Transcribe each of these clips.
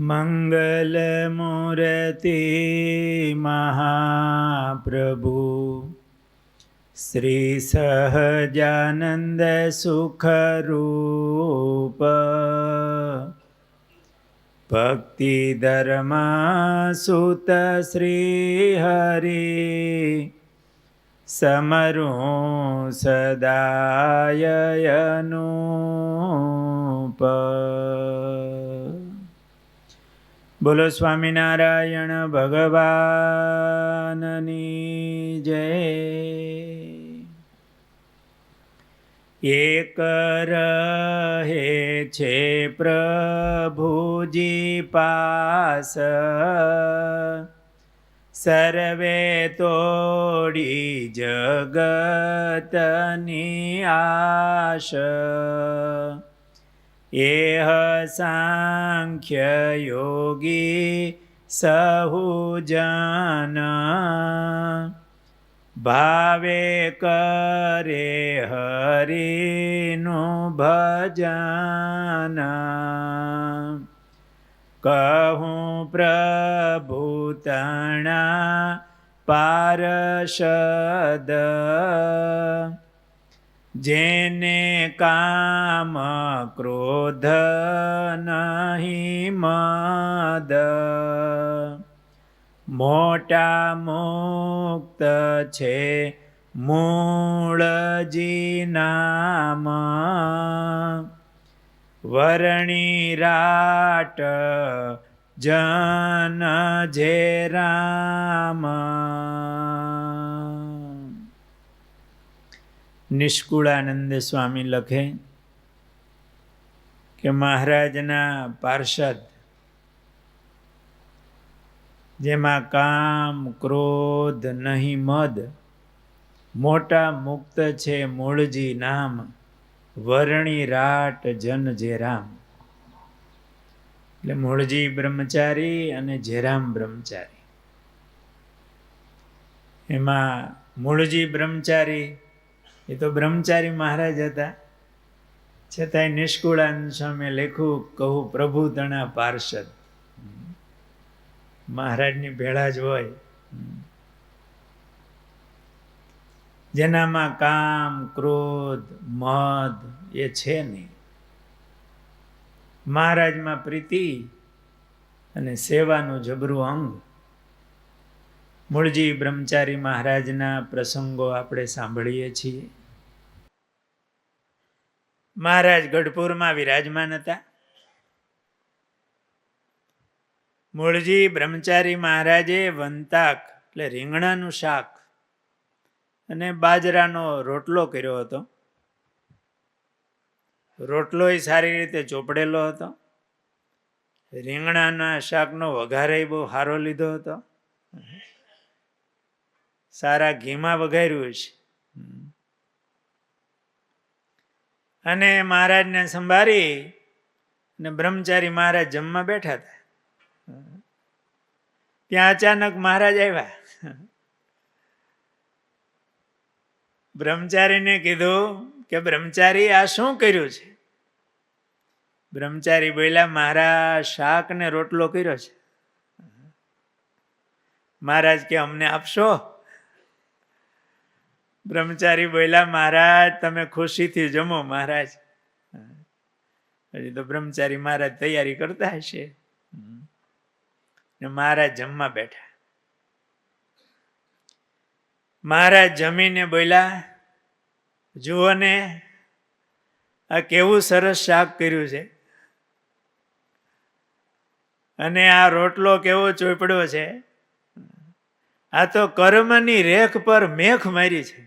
મંગલમૂર્તિ મહાપ્રભુ શ્રી સહજાનંદ સુખરૂપ ભક્તિ ધર્મા સુત શ્રી હરિ સમરું સદાય અનુપ. બોલો સ્વામિનારાયણ ભગવાનની જય. એક રહે છે પ્રભુજી પાસ, સર્વે તોડી જગતની આશ. એહ સાંખ્ય યોગી સહુ જન, ભાવે કરે હરિનું ભજન. કહું પ્રભુ તણા પાર્ષદ, જેને કામ ક્રોધ નહીં મદ. મોટા મુક્ત છે મૂળજી નામ, વરણી રાટ જન જે રામ. નિષ્કુળાનંદ સ્વામી લખે કે મહારાજના પાર્ષદ, જેમાં કામ ક્રોધ નહીં મદ, મોટા મુક્ત છે મૂળજી નામ, વરણી રાટ જન જે રામ. એટલે મૂળજી બ્રહ્મચારી અને જેરામ બ્રહ્મચારી. એમાં મૂળજી બ્રહ્મચારી એ તો બ્રહ્મચારી મહારાજ હતા, છતાંય નિષ્કુળાનંદ સ્વામી લખ્યું, કહું પ્રભુ તણા પાર્ષદ. મહારાજની ભેળા જ હોય, જેનામાં કામ ક્રોધ મદ એ છે નહીં. મહારાજમાં પ્રીતિ અને સેવાનું જબરું અંગ. મૂળજી બ્રહ્મચારી મહારાજના પ્રસંગો આપણે સાંભળીએ છીએ. મહારાજ ગઢપુરમાં વિરાજમાન હતા. મૂળજી બ્રહ્મચારી મહારાજે વંતાક એટલે રીંગણાનું શાક અને બાજરાનો રોટલો કર્યો હતો. રોટલો સારી રીતે ચોપડેલો હતો. રીંગણાના શાકનો વઘારે બહુ સારો લીધો હતો. સારા ઘીમાં વઘાર્યું છે. અને મહારાજને સંભાળી અને બ્રહ્મચારી મહારાજ જમવા બેઠા હતા. ત્યાં અચાનક મહારાજ આવ્યા. બ્રહ્મચારીને કીધું કે બ્રહ્મચારી આ શું કર્યું છે? બ્રહ્મચારી બોલ્યા, મહારાજ શાક ને રોટલો કર્યો છે. મહારાજ કે અમને આપશો? બ્રહ્મચારી બોલ્યા, મહારાજ તમે ખુશીથી જમો. મહારાજ હજી તો બ્રહ્મચારી મહારાજ તૈયારી કરતા હશે. મહારાજ જમવા બેઠા. મહારાજ જમીને બોલ્યા, જુઓ ને આ કેવું સરસ શાક કર્યું છે, અને આ રોટલો કેવો ચોપડ્યો છે. આ તો કર્મની રેખ પર મેખ મારી છે.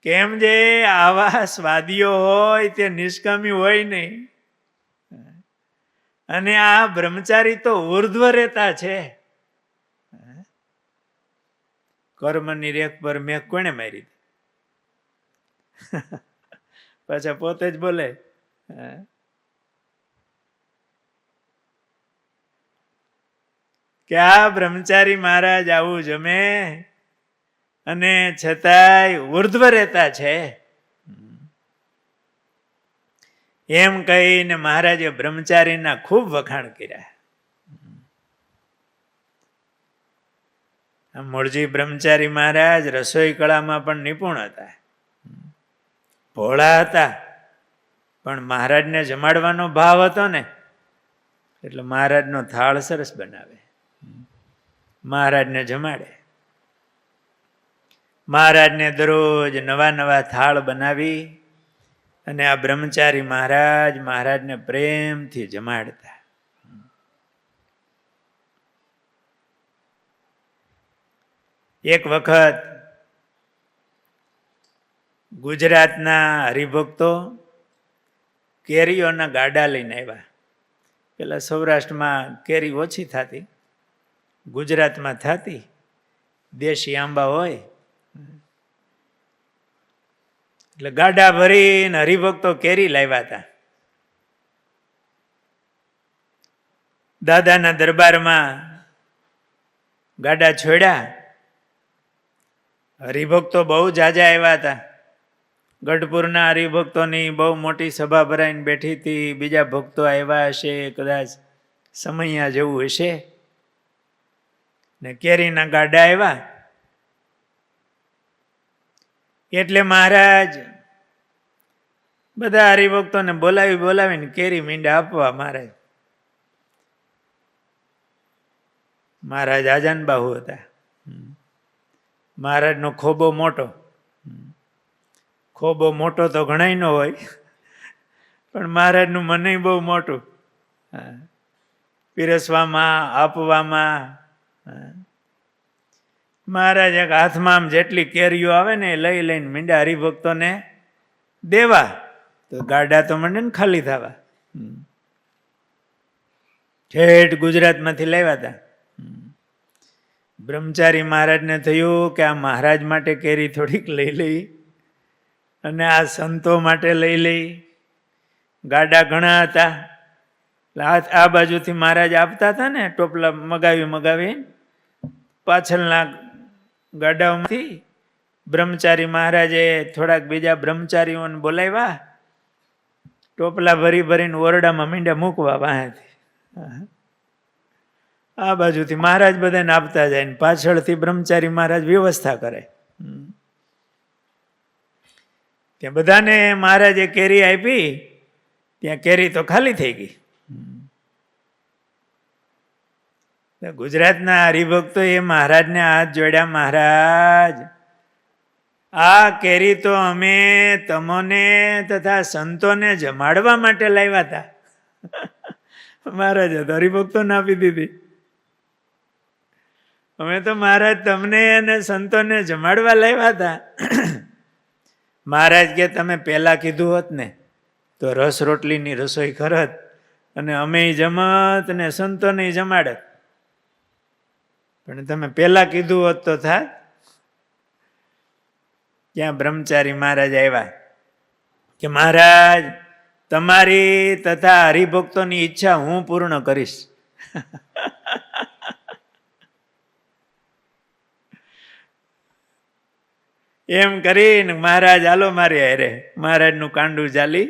કેમ જે આવા સ્વાદીઓ હોય તે નિષ્કામી હોય નહીં. અને આ બ્રહ્મચારી તો ઉર્ધ્વ રહેતા છે. કર્મની રેખ પર મેઘ કોને મારી? પાછા પોતે જ બોલે. કે આ બ્રહ્મચારી મહારાજ આવું જમે અને છતાંય ઉર્ધ્વ રહેતા છે. એમ કહીને મહારાજે બ્રહ્મચારીના ખૂબ વખાણ કર્યા. મૂળજી બ્રહ્મચારી મહારાજ રસોઈ કળામાં પણ નિપુણ હતા, ભોળા હતા, પણ મહારાજને જમાડવાનો ભાવ હતો ને એટલે મહારાજનો થાળ સરસ બનાવે, મહારાજને જમાડે. મહારાજને દરરોજ નવા નવા થાળ બનાવી અને આ બ્રહ્મચારી મહારાજ મહારાજને પ્રેમથી જમાડતા. એક વખત ગુજરાતના હરિભક્તો કેરીઓના ગાડા લઈને આવ્યા. પેલા સૌરાષ્ટ્રમાં કેરી ઓછી થતી, ગુજરાતમાં થતી, દેશી આંબા હોય એટલે ગાડા ભરીને હરિભક્તો કેરી લાવ્યા હતા. દાદાના દરબારમાં ગાડા છોડ્યા. હરિભક્તો બહુ જાજા આવ્યા હતા. ગઢપુરના હરિભક્તોની બહુ મોટી સભા ભરાઈને બેઠી હતી. બીજા ભક્તો આવ્યા હશે, કદાચ સમૈયા જેવું હશે ને કેરીના ગાડા આવ્યા એટલે મહારાજ બધા હરિભક્તોને બોલાવીને કેરી મીંડા આપવા. મહારાજ આજાન બાહુ હતા. મહારાજનો ખોબો મોટો, ખોબો મોટો તો ઘણાય ન હોય, પણ મહારાજનું મને બહુ મોટું. પીરસવામાં, આપવામાં. મહારાજ એક હાથમાં આમ જેટલી કેરીઓ આવે ને એ લઈ લઈને મીંડા હરિભક્તોને દેવા, તો ગાડા તો મંડે ને ખાલી થવા. ઠેઠ ગુજરાતમાંથી લાવ્યા હતા. બ્રહ્મચારી મહારાજને થયું કે આ મહારાજ માટે કેરી થોડીક લઈ લઈ અને આ સંતો માટે લઈ લઈ. ગાડા ઘણા હતા, આ બાજુથી મહારાજ આપતા હતા ને, ટોપલા મગાવી પાછળના ગાડાઓમાંથી બ્રહ્મચારી મહારાજે થોડાક બીજા બ્રહ્મચારીઓને બોલાવ્યા, ટોપલા ભરીને ઓરડામાં મીંડા મૂકવા વાંહેથી. આ બાજુથી મહારાજ બધાને આપતા જાય ને પાછળથી બ્રહ્મચારી મહારાજ વ્યવસ્થા કરે. ત્યાં બધાને મહારાજે કેરી આપી, ત્યાં કેરી તો ખાલી થઈ ગઈ. ગુજરાતના હરિભક્તો એ મહારાજને હાથ જોડ્યા, મહારાજ આ કેરી તો અમે તમને તથા સંતોને જમાડવા માટે લાવ્યા હતા. મહારાજે તો હરિભક્તોને આપી દીધી. અમે તો મહારાજ તમને અને સંતોને જમાડવા લાવ્યા હતા. મહારાજ કે તમે પહેલા કીધું હોત ને તો રસ રોટલીની રસોઈ કરત અને અમે જમત ને સંતોને જમાડત, પણ તમે પહેલા કીધું હોત તો થાત. ત્યાં બ્રહ્મચારી મહારાજ આવ્યા કે મહારાજ તમારી તથા હરિભક્તોની ઈચ્છા હું પૂર્ણ કરીશ. એમ કરીને મહારાજ હાલો મારી હારે. મહારાજનું કાંડું ચાલી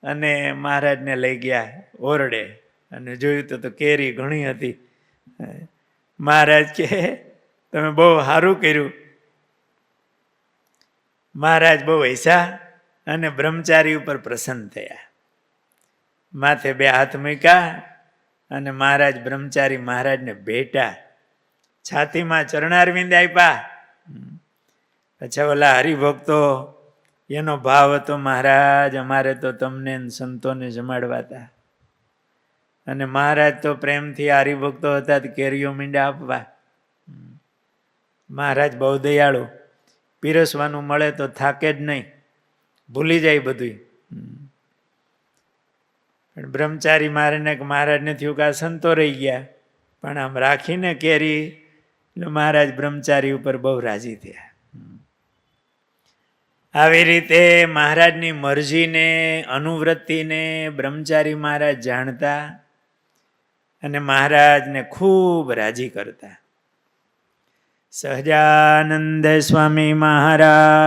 અને મહારાજને લઈ ગયા ઓરડે અને જોયું તો કેરી ઘણી હતી. મહારાજ કે તમે બહુ સારું કર્યું. મહારાજ બહુ હસ્યા અને બ્રહ્મચારી ઉપર પ્રસન્ન થયા. માથે બે હાથ મૂક્યા અને મહારાજ બ્રહ્મચારી મહારાજને ભેટા, છાતીમાં ચરણારવિંદ આપ્યા. અચ્છા, ઓલા હરિભક્તો એનો ભાવ હતો, મહારાજ અમારે તો તમને સંતોને જમાડવા હતા. અને મહારાજ તો પ્રેમથી હરિભક્તો હતા, કેરીઓ મીંડા આપવા. મહારાજ બહુ દયાળુ, પીરસવાનું મળે તો થાકે જ નહીં, ભૂલી જાય બધું. પણ બ્રહ્મચારી મહારાજને થયું કે આ સંતો રહી ગયા, પણ આમ રાખીને કેરી એટલે મહારાજ બ્રહ્મચારી ઉપર બહુ રાજી થયા. આવી રીતે મહારાજની મરજીને, અનુવૃત્તિને બ્રહ્મચારી મહારાજ જાણતા અને મહારાજને ખૂબ રાજી કરતા. સહજાનંદ સ્વામી મહારાજની